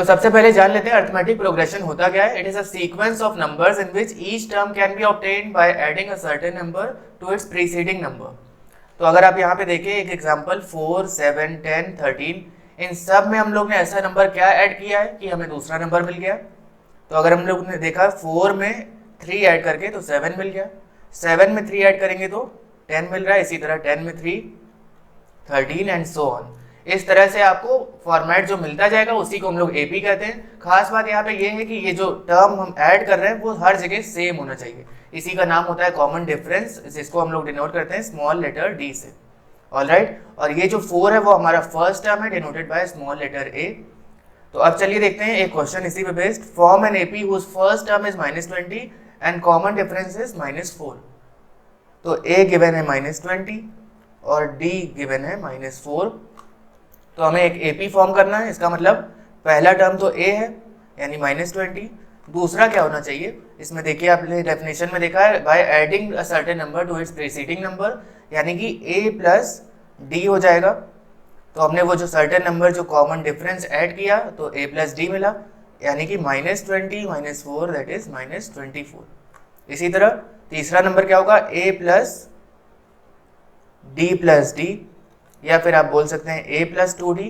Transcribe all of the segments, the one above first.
तो सबसे पहले जान लेते हैं अरिथमेटिक प्रोग्रेशन होता क्या है। It is a sequence of numbers in which each term can be obtained by adding a certain number two it's preceding number. तो अगर आप यहाँ पे देखें एक एग्जांपल 4, 7, 10, 13, इन सब में हम लोग ने ऐसा नंबर क्या ऐड किया है कि हमें दूसरा नंबर मिल गया। तो अगर हम लोग ने देखा 4 में 3 ऐड करके तो 7 मिल गया, 7 में 3 ऐड करेंगे तो 10 मिल रहा है, इसी तरह 10 में 3 13 एंड सो ऑन। इस तरह से आपको फॉर्मेट जो मिलता जाएगा उसी को हम लोग एपी कहते हैं। खास बात यहाँ पे ये है कि ये जो टर्म हम ऐड कर रहे हैं वो हर जगह सेम होना चाहिए, इसी का नाम होता है कॉमन डिफरेंस, जिसको हम लोग डिनोट करते हैं स्मॉल लेटर डी से। ऑलराइट, और ये जो 4 है वो हमारा फर्स्ट टर्म है denoted by small letter A. तो अब चलिए देखते हैं एक क्वेश्चन इसी पे based. Form an AP whose first term is -20 and common difference is -4। तो ए गिवन है -20 और डी गिवन है -4। तो हमें एक एपी फॉर्म करना है। इसका मतलब पहला टर्म तो ए है यानी -20, दूसरा क्या होना चाहिए, इसमें देखिए आपने डेफिनेशन में देखा है by adding a certain number two it's preceding number, यानी कि ए प्लस डी हो जाएगा। तो हमने वो जो सर्टेन नंबर जो कॉमन डिफरेंस ऐड किया तो a प्लस डी मिला, यानी कि -20 -4 दैट इज -24। इसी तरह तीसरा नंबर क्या होगा, a प्लस डी, या फिर आप बोल सकते हैं a प्लस 2d,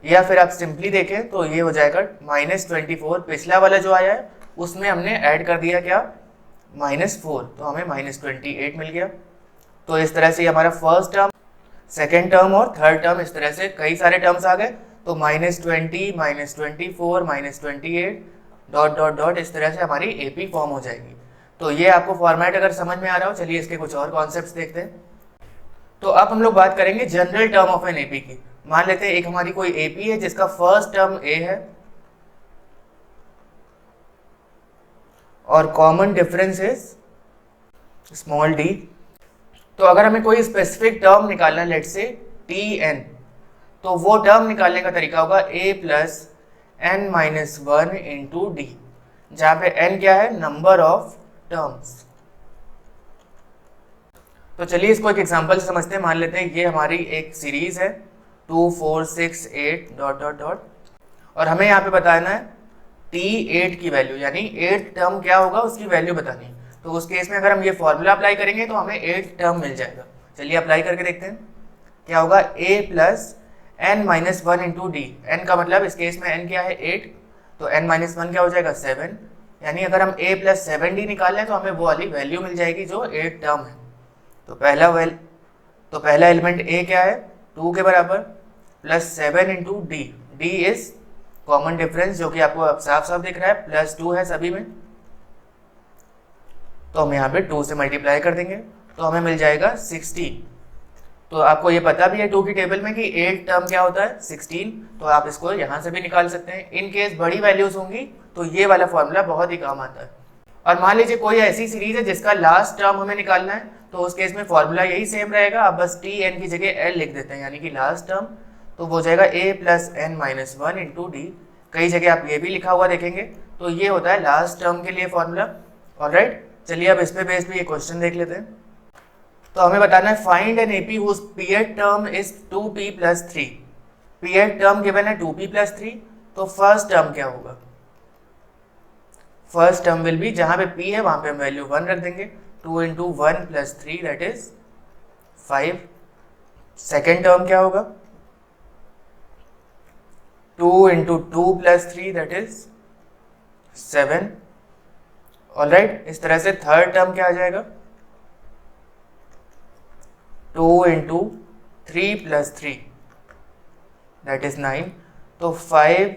या फिर आप सिंपली देखें तो ये हो जाएगा -24। पिछला वाला जो आया है उसमें हमने ऐड कर दिया क्या, -4, तो हमें -28 मिल गया। तो इस तरह से हमारा फर्स्ट टर्म, सेकेंड टर्म और थर्ड टर्म, इस तरह से कई सारे टर्म्स आ गए। तो -20 -24 -28 डॉट डॉट डॉट, इस तरह से हमारी एपी फॉर्म हो जाएगी। तो ये आपको फॉर्मेट अगर समझ में आ रहा हो, चलिए इसके कुछ और कॉन्सेप्ट्स देखते हैं। तो अब हम लोग बात करेंगे general term of an AP की। मान लेते हैं एक हमारी कोई एपी है जिसका फर्स्ट टर्म ए है और common difference is small D. तो अगर हमें कोई स्पेसिफिक टर्म निकालना है, लेट्स से Tn, तो वो टर्म निकालने का तरीका होगा a plus n-1 into D, जहां पे n क्या है, नंबर ऑफ टर्म्स। तो चलिए इसको एक एग्जांपल से समझते हैं। मान लेते हैं ये हमारी एक सीरीज है 2, 4, 6, 8 डॉट डॉट डॉट, और हमें यहाँ पे बताना है T8 की वैल्यू, यानी 8th टर्म क्या होगा उसकी वैल्यू बतानी है। तो उस केस में अगर हम ये फॉर्मूला अप्लाई करेंगे तो हमें 8th टर्म मिल जाएगा। चलिए अप्लाई करके देखते हैं क्या होगा, a plus n-1 into D. N का मतलब इस केस में n क्या है 8, तो n-1 क्या हो जाएगा 7, यानी अगर हम a प्लस 7d निकालें तो हमें वो वाली वैल्यू मिल जाएगी जो 8th टर्म है। तो पहला एलिमेंट a क्या है 2 के बराबर, plus 7 into D, D is common difference जो कि आपको अब साफ साफ दिख रहा है, प्लस 2 है सभी में, तो हम यहाँ पे 2 से मल्टीप्लाई कर देंगे तो हमें मिल जाएगा 16। तो आपको ये पता भी है 2 की टेबल में कि 8 टर्म क्या होता है 16, तो आप इसको यहाँ से भी निकाल सकते हैं। इन केस बड़ी वैल्यूज होंगी तो ये वाला फॉर्मूला बहुत ही काम आता है। और मान लीजिए कोई ऐसी सीरीज है जिसका लास्ट टर्म हमें निकालना है, तो उस केस में फॉर्मूला यही सेम रहेगा, आप बस Tn की जगह L लिख देते हैं, यानी कि लास्ट टर्म, तो वो हो जाएगा a plus n-1 into D. कई जगह आप ये भी लिखा हुआ देखेंगे, तो ये होता है लास्ट टर्म के लिए फॉर्मूला। ऑलराइट, चलिए अब इस पे बेस्ड भी ये क्वेश्चन देख लेते हैं। तो हमें बताना है find an AP whose pth term is 2p plus 3। pth term given है 2p प्लस 3, तो फर्स्ट टर्म क्या होगा, फर्स्ट टर्म विल बी, जहां पे p है वहां पे हम वैल्यू 1 रख देंगे, 2 into 1 plus 3 that is 5। Second term क्या होगा, 2 into 2 plus 3 that is 7। Alright, इस तरह से थर्ड टर्म क्या आ जाएगा, 2 इंटू 3 प्लस 3 दैट इज 9। तो 5,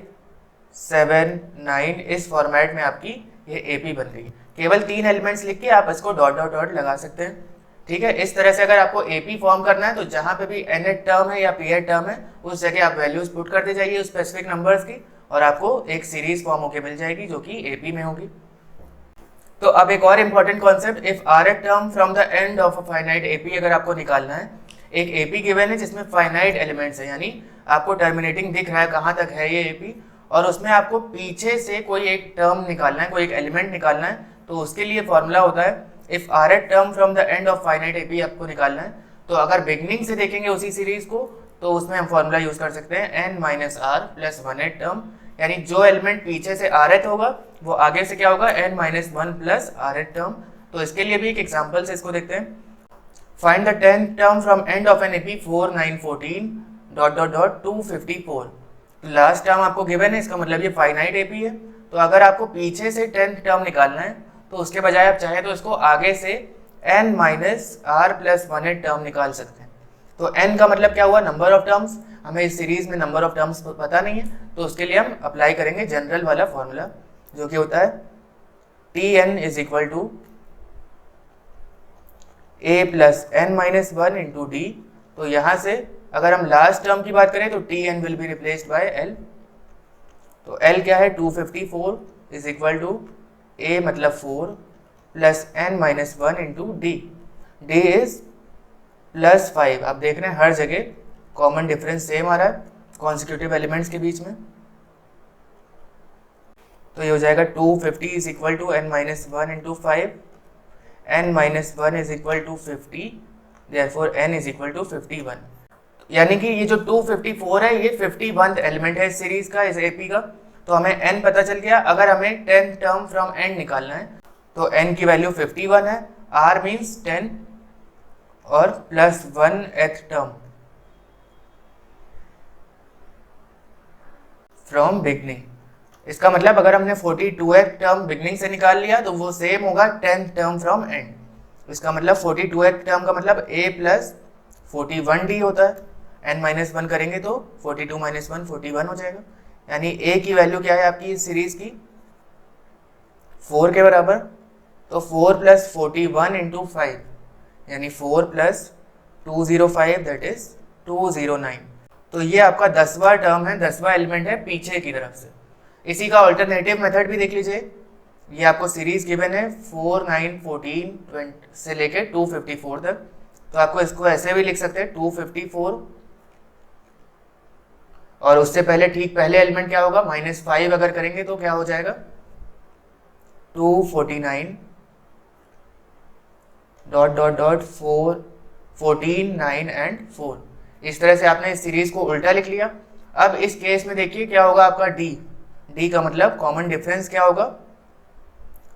7, 9 इस फॉर्मेट में आपकी ये एपी बन गई। केवल 3 एलिमेंट्स लिख के आप इसको डॉट डॉट डॉट लगा सकते हैं। ठीक है, इस तरह से अगर आपको एपी फॉर्म करना है तो जहां पे भी nth टर्म है या pth टर्म है उस जगह आप वैल्यूज पुट करते जाइए उस स्पेसिफिक नंबर्स की, और आपको एक सीरीज फॉर्म होके मिल जाएगी जो कि एपी में होगी। तो अब एक और important concept, if rth term from the end of a finite AP, अगर आपको निकालना है, एक एपी गिवन है जिसमें फाइनाइट एलिमेंट्स है, यानी आपको टर्मिनेटिंग दिख रहा है कहाँ तक है ये एपी, और उसमें आपको पीछे से कोई एक टर्म निकालना है, कोई एक एलिमेंट निकालना है, तो उसके लिए फॉर्मूला होता है if rth term from the end of finite AP आपको निकालना है। तो अगर बिगनिंग से देखेंगे उसी सीरीज को तो उसमें हम फॉर्मूला यूज कर सकते हैं n minus R plus 1th term, यानी जो एलिमेंट पीछे से rth होगा वो आगे से क्या होगा n minus 1 plus rth term. तो इसके लिए भी एक एग्जांपल से इसको देखते हैं। Find the 10th term from end of an AP 4 9 14 dot dot dot 254। Last term आपको गिवन है, इसका मतलब ये फाइनाइट एपी है। तो अगर आपको पीछे से 10th टर्म निकालना है तो उसके बजाय आप चाहे तो इसको आगे से n minus R plus 1th term निकाल सकते हैं। तो n का मतलब क्या हुआ, नंबर ऑफ टर्म्स। हमें इस सीरीज में नंबर ऑफ टर्म्स पता नहीं है, तो उसके लिए हम अप्लाई करेंगे जनरल वाला फॉर्मूला, जो कि होता है Tn is equal to a plus n minus 1 into D. तो यहाँ से अगर हम लास्ट टर्म की बात करें तो Tn will be replaced by l। तो l क्या है, 254 इज इक्वल टू a मतलब 4 plus n minus 1 into D. D is plus 5। आप देख रहे हैं हर जगह कॉमन डिफरेंस सेम आ रहा है कॉन्सिक्यूटिव एलिमेंट्स के बीच में। तो ये हो जाएगा 250 is equal to n minus 1 into 5, n minus 1 is equal to 50, therefore n is equal to 51। यानी कि ये जो 254 है ये 51th एलिमेंट है इस सीरीज का, इस एपी का। तो हमें n पता चल गया। अगर हमें 10th टर्म फ्रॉम n निकालना है तो n की वैल्यू 51 है, r मीन्स 10 और plus 1th term from beginning. इसका मतलब अगर हमने 42th टर्म बिगनिंग से निकाल लिया तो वो सेम होगा 10th टर्म फ्रॉम एंड। इसका मतलब 42th टर्म का मतलब a प्लस 41d होता है। n माइनस 1 करेंगे तो 42 माइनस 1 41 हो जाएगा। यानी a की वैल्यू क्या है आपकी इस सीरीज की, 4 के बराबर। तो 4 प्लस 41 इंटू 5 यानी 4 प्लस 205 दैट इज 209। तो ये आपका 10वां टर्म है, 10वां एलिमेंट है पीछे की तरफ से। इसी का ऑल्टरनेटिव मेथड भी देख लीजिए। ये आपको सीरीज गिवन है 4 9 14 20 से लेके 254 तक। तो आपको इसको ऐसे भी लिख सकते हैं 254 और उससे पहले ठीक पहले एलिमेंट क्या होगा, -5 अगर करेंगे तो क्या हो जाएगा 249 डॉट डॉट डॉट 4 14 9 एंड 4। इस तरह से आपने इस सीरीज को उल्टा लिख लिया। अब इस केस में देखिए क्या होगा आपका डी का मतलब कॉमन डिफरेंस क्या होगा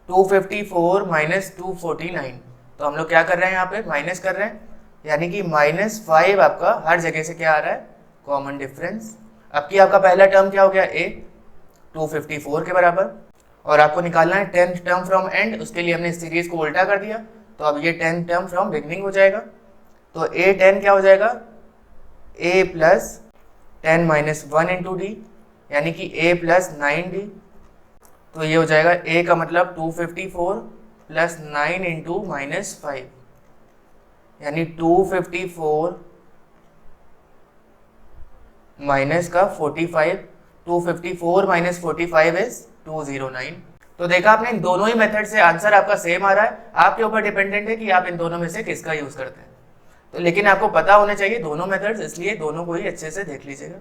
254 माइनस 249। तो हम लोग क्या कर रहे हैं यहाँ पे माइनस कर रहे हैं, यानी कि -5 आपका हर जगह से क्या आ रहा है कॉमन डिफरेंस। अब की आपका पहला टर्म क्या हो गया a 254 के बराबर, और आपको निकालना है 10th टर्म फ्रॉम एंड। उसके लिए हमने इस सीरीज को उल्टा कर दिया। तो अब ये 10th टर्म फ्रॉम बिगनिंग हो जाएगा। तो a10 क्या हो जाएगा a plus 10 minus 1 into D, यानी कि a प्लस 9d। तो ये हो जाएगा a का मतलब 254 प्लस 9 इंटू माइनस 5, यानी 254 माइनस का 45। 254 माइनस 45 इज 209। तो देखा आपने इन दोनों ही मेथड से आंसर आपका सेम आ रहा है। आपके ऊपर डिपेंडेंट है कि आप इन दोनों में से किसका यूज करते हैं। तो लेकिन आपको पता होने चाहिए दोनों मेथड्स, इसलिए दोनों को ही अच्छे से देख लीजिएगा।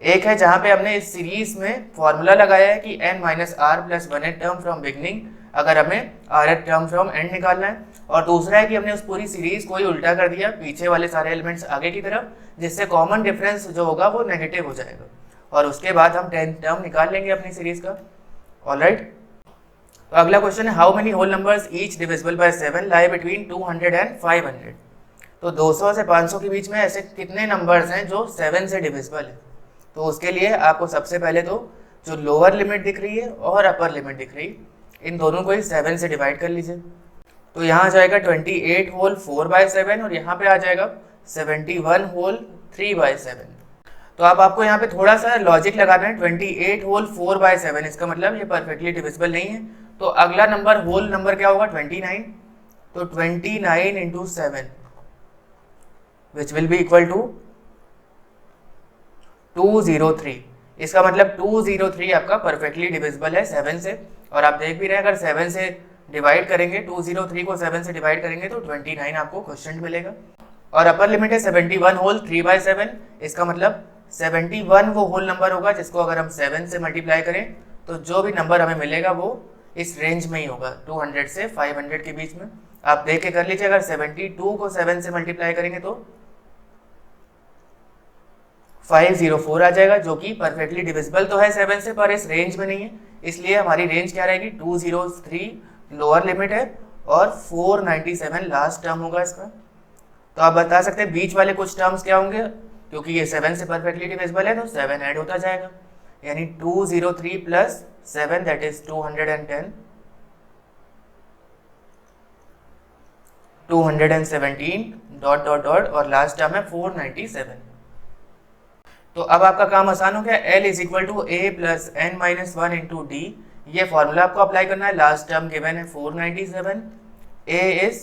एक है जहां पे हमने इस सीरीज में फॉर्मूला लगाया है कि n minus R plus 1th term from beginning अगर हमें rth टर्म फ्रॉम एंड निकालना है, और दूसरा है कि हमने उस पूरी सीरीज को ही उल्टा कर दिया, पीछे वाले सारे एलिमेंट्स आगे की तरफ, जिससे कॉमन डिफरेंस जो होगा वो नेगेटिव हो जाएगा, और उसके बाद हम 10th टर्म निकाल लेंगे अपनी सीरीज का। ऑलराइट, तो अगला क्वेश्चन है how many whole numbers each divisible by 7 lie between 200 and 500। तो 200 से 500 के बीच में ऐसे कितने नंबर्स हैं जो 7 से डिविजिबल है। तो उसके लिए आपको सबसे पहले तो जो लोअर लिमिट दिख रही है और अपर लिमिट दिख रही है, इन दोनों को ही 7 से डिवाइड कर लीजिए। तो यहाँ आ जाएगा 28 होल 4/7 और यहाँ पे आ जाएगा 71 होल 3/7। तो अब आपको यहाँ पे थोड़ा सा लॉजिक लगाना है। 28 होल 4/7 इसका मतलब ये परफेक्टली डिविजिबल नहीं है। तो अगला नंबर होल नंबर क्या होगा 29। तो 29 into 7 which will be equal to 203। इसका मतलब 203 आपका परफेक्टली डिविजिबल है 7 से। और आप देख भी रहे हैं अगर 7 से डिवाइड करेंगे, 203 को 7 से डिवाइड करेंगे तो 29 आपको क्वेश्चन मिलेगा। और अपर लिमिट है 71 होल 3/7। इसका मतलब 71 वो होल नंबर होगा जिसको अगर हम 7 से मल्टीप्लाई करें तो जो भी नंबर हमें मिलेगा वो इस रेंज में ही होगा, 200 से 500 के बीच में। आप देख के कर लीजिए, अगर 72 को 7 से मल्टीप्लाई करेंगे तो 504 आ जाएगा, जो कि परफेक्टली डिविजिबल तो है 7 से, पर इस रेंज में नहीं है, इसलिए हमारी रेंज क्या रहेगी, 203 लोअर लिमिट है और 497 लास्ट टर्म होगा इसका। तो आप बता सकते हैं बीच वाले कुछ टर्म्स क्या होंगे, क्योंकि ये 7 से परफेक्टली डिविजिबल है तो 7 ऐड होता जाएगा, यानी 203 plus 7 that is 210, 217 dot dot dot और लास्ट टर्म है 497। तो अब आपका काम आसान हो गया, L is equal to A plus N minus one into D, ये फॉर्मूला आपको अप्लाई करना है। लास्ट टर्म गिवन है 497, A is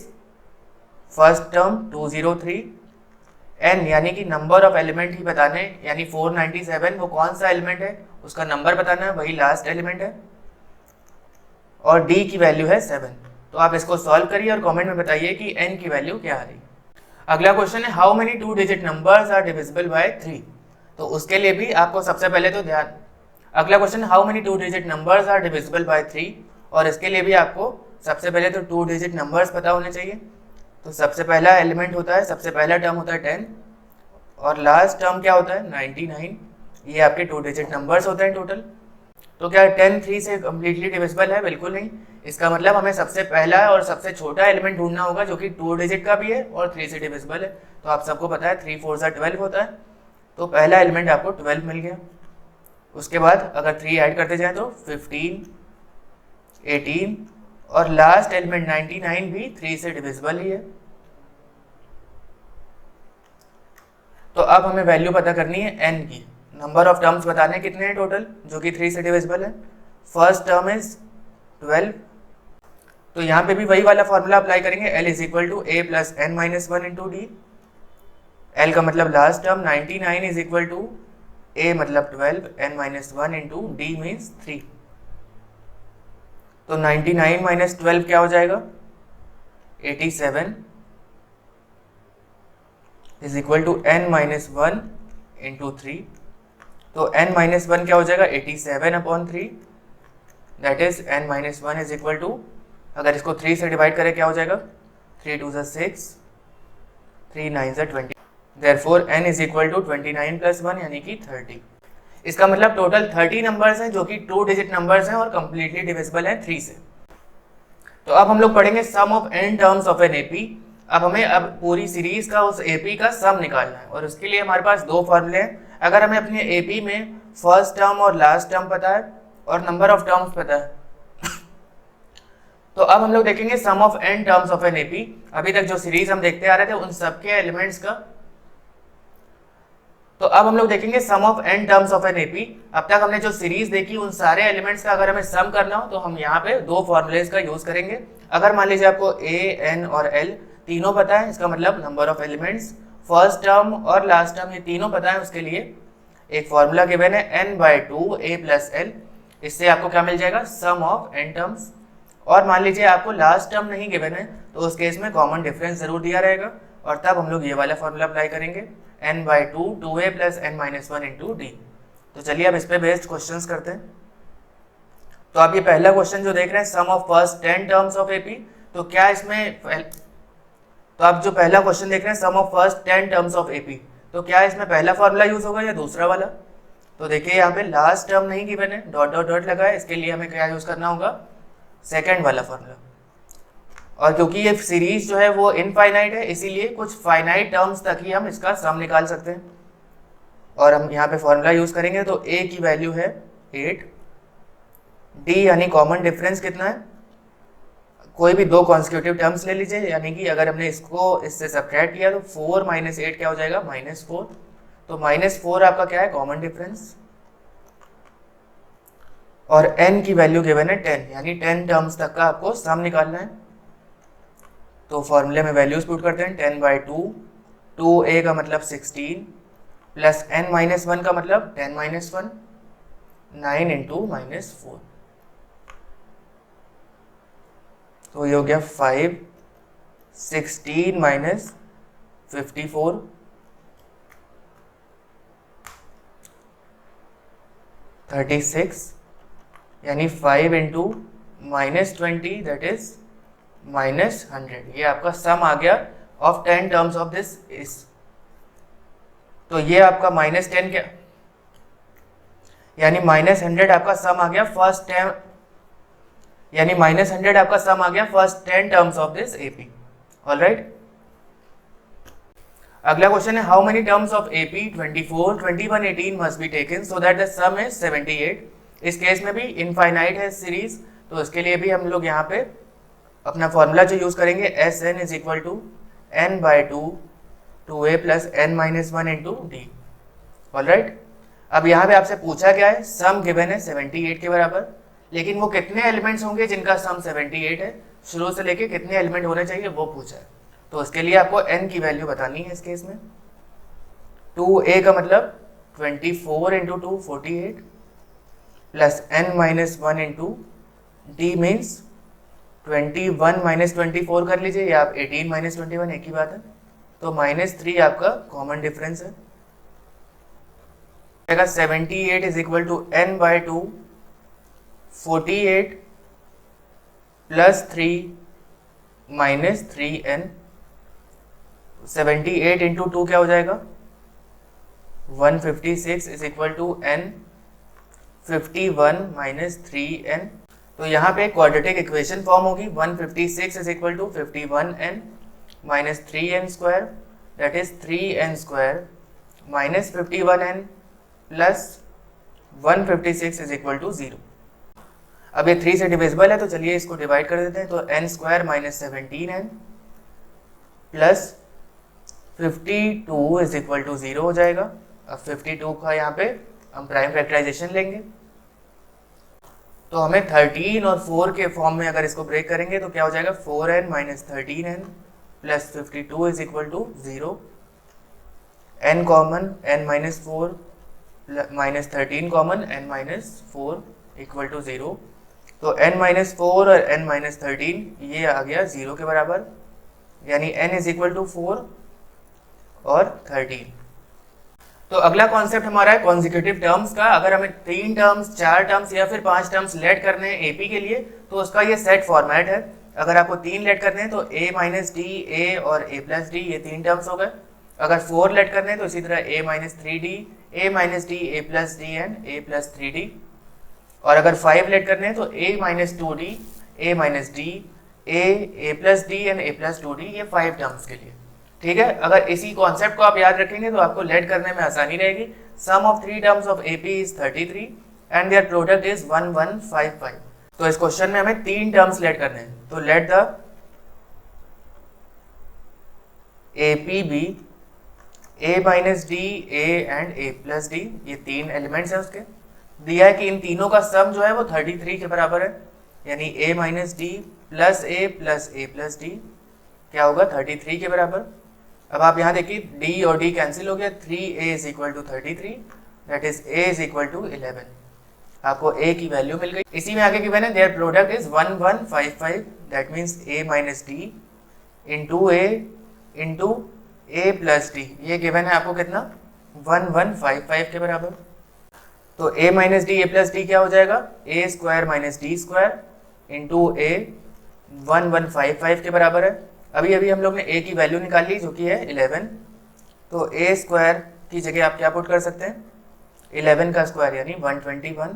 first term 203, N यानी कि नंबर ऑफ एलिमेंट ही बताने, यानी 497 वो कौन सा एलिमेंट है उसका नंबर बताना है, वही लास्ट एलिमेंट है, और D की वैल्यू है 7। तो आप इसको सॉल्व करिए और कमेंट में बताइए कि N की वैल्यू क्या आ रही। अगला क्वेश्चन है how many 2 digit numbers are divisible by 3। तो उसके लिए भी आपको सबसे पहले तो ध्यान, अगला question how many 2 digit numbers are divisible by 3, और इसके लिए भी आपको सबसे पहले तो 2 डिजिट नंबर्स पता होने चाहिए। तो सबसे पहला एलिमेंट होता है, सबसे पहला टर्म होता है 10 और लास्ट टर्म क्या होता है 99, ये आपके 2 डिजिट नंबर्स होते हैं टोटल। तो क्या 10 3 से कम्प्लीटली डिविजिबल है, बिल्कुल नहीं। इसका मतलब हमें सबसे पहला और सबसे छोटा एलिमेंट ढूंढना होगा जो कि 2 डिजिट का भी है और 3 से डिविजिबल है। तो आप सबको पता है 3 4 12 होता है, तो पहला एलिमेंट आपको 12 मिल गया। उसके बाद अगर 3 ऐड करते जाएं तो 15 18 और लास्ट एलिमेंट 99 भी 3 से डिविजिबल ही है। तो अब हमें वैल्यू पता करनी है n की, नंबर ऑफ टर्म्स बताने कितने हैं टोटल जो कि 3 से डिविजिबल है। फर्स्ट टर्म इज 12, तो यहाँ पे भी वही वाला फॉर्मूला अप्लाई करेंगे, L is equal to A plus N minus one into d. L का मतलब last term, 99 is equal to A मतलब 12 n minus one into d means 3। तो 99 माइनस 12 क्या हो जाएगा 87 is equal to n minus one into 3। तो n minus one क्या हो जाएगा 87 upon 3, that is n minus one is equal to, अगर इसको 3 से डिवाइड करें क्या हो जाएगा 3 2 6, 3 9 20, therefore n is equal to 29 plus 1 यानी कि 30। इसका मतलब टोटल 30 नंबर्स हैं जो कि 2 डिजिट नंबर्स हैं और कंप्लीटली डिविजिबल हैं 3 से। तो अब हम लोग पढ़ेंगे sum of n terms of an AP. अब हमें अब पूरी सीरीज का उस एपी का सम निकालना है, और उसके लिए हमारे पास दो फॉर्मूले हैं। अगर हमें अपने एपी में फर्स्ट टर्म और लास्ट टर्म पता है और नंबर ऑफ टर्म्स पता है तो अब हम लोग देखेंगे sum of n terms of an AP. अभी तक जो सीरीज हम देखते आ रहे थे उन सबके एलिमेंट्स का, तो अब हम लोग देखेंगे sum of n terms of an AP. अब तक हमने जो सीरीज देखी उन सारे एलिमेंट्स का अगर हमें सम करना हो तो हम यहाँ पे दो फॉर्मूलेज का यूज करेंगे। अगर मान लीजिए आपको a n और l तीनों पता है, इसका मतलब number of elements, first term और लास्ट टर्म ये तीनों पता है, उसके लिए एक फॉर्मूला गिवन है n/2 a प्लस l। इससे आपको क्या मिल जाएगा सम ऑफ n टर्म्स। और मान लीजिए आपको लास्ट टर्म नहीं गिवन है तो उस केस में कॉमन डिफरेंस जरूर दिया रहेगा, और तब हम लोग ये वाला फॉर्मूला अप्लाई करेंगे n/2 2a plus n minus one into D. तो चलिए अब इस पे बेस्ड क्वेश्चंस करते हैं। तो आप ये पहला क्वेश्चन जो देख रहे हैं sum of first 10 terms of AP, तो क्या इसमें, तो आप जो पहला क्वेश्चन देख रहे हैं sum of first 10 terms of AP, तो क्या इसमें पहला फॉर्मूला यूज होगा या दूसरा वाला। तो देखिए यहाँ पे लास्ट टर्म नहीं गिवन है, डॉट डॉट डॉट लगा है, इसके लिए हमें क्या यूज करना होगा सेकेंड वाला फॉर्मूला। और क्योंकि ये सीरीज जो है वो इनफाइनाइट है, इसीलिए कुछ फाइनाइट टर्म्स तक ही हम इसका सम निकाल सकते हैं। और हम यहाँ पे फॉर्मूला यूज करेंगे तो a की वैल्यू है 8, d यानी कॉमन डिफरेंस कितना है, कोई भी दो कॉन्सिक्यूटिव टर्म्स ले लीजिए, यानी कि अगर हमने इसको इससे सब्ट्रैक्ट किया तो 4 माइनस 8 क्या हो जाएगा -4। तो -4 आपका क्या है कॉमन डिफरेंस। और n की वैल्यू गिवन है 10, यानी 10 टर्म्स तक का आपको सम निकालना है। तो फॉर्मूले में वैल्यूज पुट करते हैं 10/2, 2a का मतलब 16 प्लस n माइनस वन का मतलब 10 माइनस वन, 9 इंटू -4। तो ये हो गया 5, 16 माइनस 54, 36, यानी 5 इंटू -20 दैट इज -100। ये आपका सम आ गया ऑफ 10 टर्म्स ऑफ दिस इस। तो ये आपका -10 क्या, यानी -100 आपका सम आ गया फर्स्ट टर्म, यानी -100 आपका सम आ गया first 10 terms of this AP. Alright, अगला क्वेश्चन है how many terms of AP 24, 21, 18 must be taken so that the some is 78। इस केस में भी इनफाइनाइट है सीरीज, तो इसके लिए भी हम लोग यहाँ पे अपना फॉर्मूला जो यूज करेंगे s n is equal to n by two A plus N minus one into d. Alright, अब यहाँ पे आपसे पूछा गया है सम गिवन है 78 के बराबर, लेकिन वो कितने एलिमेंट्स होंगे जिनका सम 78 है, शुरू से लेके कितने एलिमेंट होने चाहिए वो पूछा है। तो उसके लिए आपको n की वैल्यू बतानी है इस केस में। 2a का मतलब 24 into 2 48 plus n minus one into d means 21 minus 24 कर लीजिए, या आप 18 माइनस 21 एक ही बात है। तो -3 आपका कॉमन डिफरेंस है। 78 is equal to n by 2 48 plus 3 minus 3n। 78 into 2 क्या हो जाएगा 156 is equal to n 51 minus 3n। तो यहाँ पे क्वाड्रेटिक इक्वेशन फॉर्म होगी 156 is equal to 51n minus 3n square, that is 3n square minus 51n plus 156 is equal to 0। अब ये 3 से डिविजिबल है, तो चलिए इसको डिवाइड कर देते हैं। तो n square minus 17n plus 52 is equal to 0 हो जाएगा। अब 52 का यहाँ पे हम प्राइम फैक्टराइजेशन लेंगे, तो हमें 13 और 4 के फॉर्म में अगर इसको ब्रेक करेंगे तो क्या हो जाएगा 4n minus 13n plus 52 is equal to 0। n common n minus 4 minus 13 common n minus 4 equal to 0। तो n माइनस 4 और n माइनस 13 ये आ गया 0 के बराबर, यानी n इज इक्वल टू 4 और 13। तो अगला कॉन्सेप्ट हमारा है कॉन्जिक्यूटिव टर्म्स का। अगर हमें 3 टर्म्स, 4 टर्म्स या फिर 5 टर्म्स लेट करने हैं एपी के लिए, तो उसका ये सेट फॉर्मेट है। अगर आपको 3 लेट करने हैं तो a माइनस डी, ए और a प्लस डी, ये 3 टर्म्स हो गए। अगर 4 लेट करने हैं तो इसी तरह a minus 3d, a minus d, a plus D and a plus 3d। और अगर 5 लेट करने हैं तो a minus 2d, a minus d, a plus D and a plus 2d, ये 5 टर्म्स के लिए। ठीक है, अगर इसी कॉन्सेप्ट को आप याद रखेंगे तो आपको लेट करने में आसानी रहेगी। Sum of 3 terms of AP is 33 and their product is 1155। तो इस क्वेश्चन में हमें 3 टर्म्स लेट करने हैं, तो let the AP be a minus d, a and a plus d, ये 3 एलिमेंट्स हैं उसके। दिया है कि इन तीनों का सम जो है वो 33 के बराबर है, यानी a minus D plus a plus a plus D क्या होगा 33 के बराबर। अब आप यहाँ देखिए d और d कैंसिल हो गया, 3a is equal to 33, that is a is equal to 11। आपको a की वैल्यू मिल गई। इसी में आगे गिवन है there product is 1155, that means a minus D into a plus d, ये गिवन है आपको कितना 1155 के बराबर। तो a minus d, a plus D क्या हो जाएगा a square minus d square into a 1155 के बराबर है। अभी अभी हम लोग ने a की वैल्यू निकाली जो कि है 11, तो a स्क्वायर की जगह आप क्या पुट कर सकते हैं 11 का स्क्वायर यानी 121,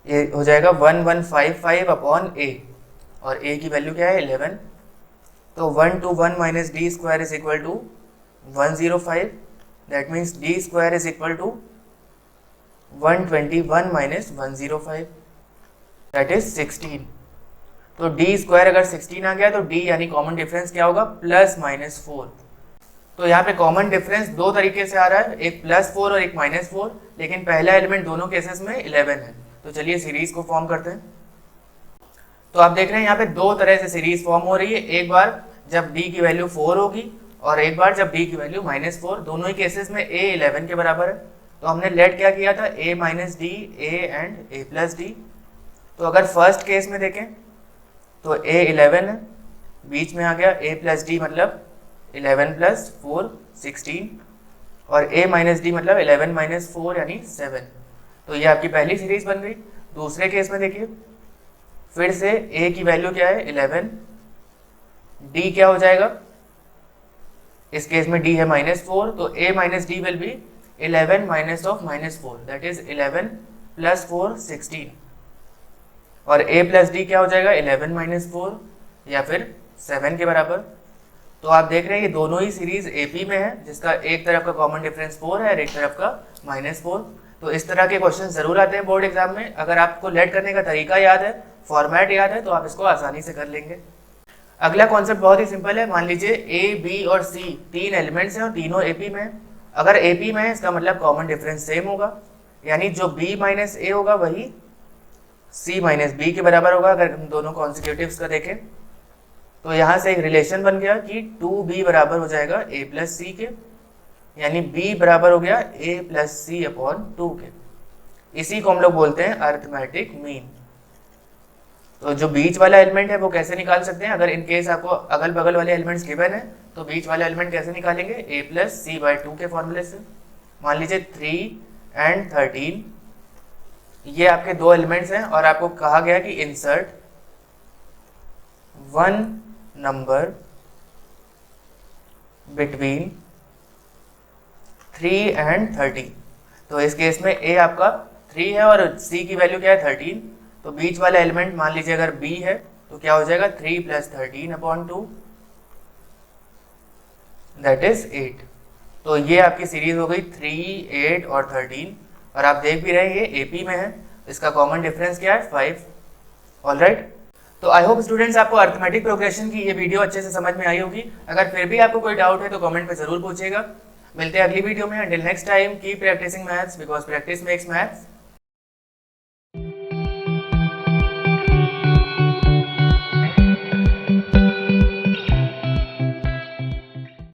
ये हो जाएगा 1155 अपॉन a, और a की वैल्यू क्या है 11। तो 1 to 1 minus d square is equal to 105, that means d square is equal to 121 minus 105, that is 16। तो d स्क्वायर अगर 16 आ गया तो d यानी कॉमन डिफरेंस क्या होगा प्लस माइनस 4। तो यहाँ पे कॉमन डिफरेंस 2 तरीके से आ रहा है, एक +4 और एक -4, लेकिन पहला एलिमेंट दोनों केसेस में 11 है। तो चलिए सीरीज को फॉर्म करते हैं। तो आप देख रहे हैं यहाँ पे 2 तरह से सीरीज फॉर्म हो रही है, एक बार जब d की वैल्यू 4 होगी और एक बार जब d की वैल्यू -4, दोनों ही केसेस में a 11 के बराबर है। तो हमने लेट क्या किया था a minus d, a and a plus D. तो अगर फर्स्ट केस में देखें तो a 11 है, बीच में आ गया a प्लस डी मतलब 11 प्लस 4 16, और a माइनस डी मतलब 11 माइनस 4 यानी 7। तो ये आपकी पहली सीरीज बन गई। दूसरे केस में देखिए फिर से a की वैल्यू क्या है 11, d क्या हो जाएगा इस केस में d है -4, तो a minus D will be 11 minus of -4, that is 11 plus 4 16, और a प्लस डी क्या हो जाएगा 11 माइनस 4 या फिर 7 के बराबर। तो आप देख रहे हैं ये दोनों ही सीरीज AP में है, जिसका एक तरफ का कॉमन डिफरेंस 4 है और एक तरफ का -4। तो इस तरह के क्वेश्चन जरूर आते हैं बोर्ड एग्जाम में। अगर आपको लेट करने का तरीका याद है, फॉर्मेट याद है, तो आप इसको आसानी से कर लेंगे। अगला कॉन्सेप्ट बहुत ही सिंपल है। मान लीजिए A, B और C तीन एलिमेंट्स हैं और तीनों AP में है। अगर AP में है इसका मतलब कॉमन डिफरेंस सेम होगा, यानी जो B माइनस A होगा वही C माइनस B के बराबर होगा। अगर हम दोनों कॉन्सिक्यूटिव्स का देखें तो यहाँ से एक रिलेशन बन गया कि 2B बराबर हो जाएगा A प्लस C के, यानी B बराबर हो गया A प्लस C अपॉन 2 के। इसी को हम लोग बोलते हैं अरिथमेटिक मीन। तो जो बीच वाला एलिमेंट है वो कैसे निकाल सकते हैं, अगर इन केस आपको अगल बगल वाले एलिमेंट्स गिवन है तो बीच वाला एलिमेंट कैसे निकालेंगे, A प्लस C बाई 2 के फॉर्मूले से। मान लीजिए 3 एंड 13 ये आपके दो एलिमेंट्स हैं और आपको कहा गया कि insert one number between 3 and 13। तो इस केस में A आपका 3 है और C की वैल्यू क्या है 13, तो बीच वाला एलिमेंट मान लीजिए अगर B है तो क्या हो जाएगा 3 प्लस 13 अपॉन 2, दैट इज 8। तो ये आपकी सीरीज हो गई 3, 8 और 13, और आप देख भी रहे हैं ये AP में है, इसका कॉमन डिफरेंस क्या है 5। ऑलराइट, तो आई होप स्टूडेंट्स आपको अरिथमेटिक प्रोग्रेशन की ये वीडियो अच्छे से समझ में आई होगी। अगर फिर भी आपको कोई डाउट है तो कमेंट में जरूर पूछिएगा। मिलते हैं अगली वीडियो में। Until next time keep practicing maths because practice makes maths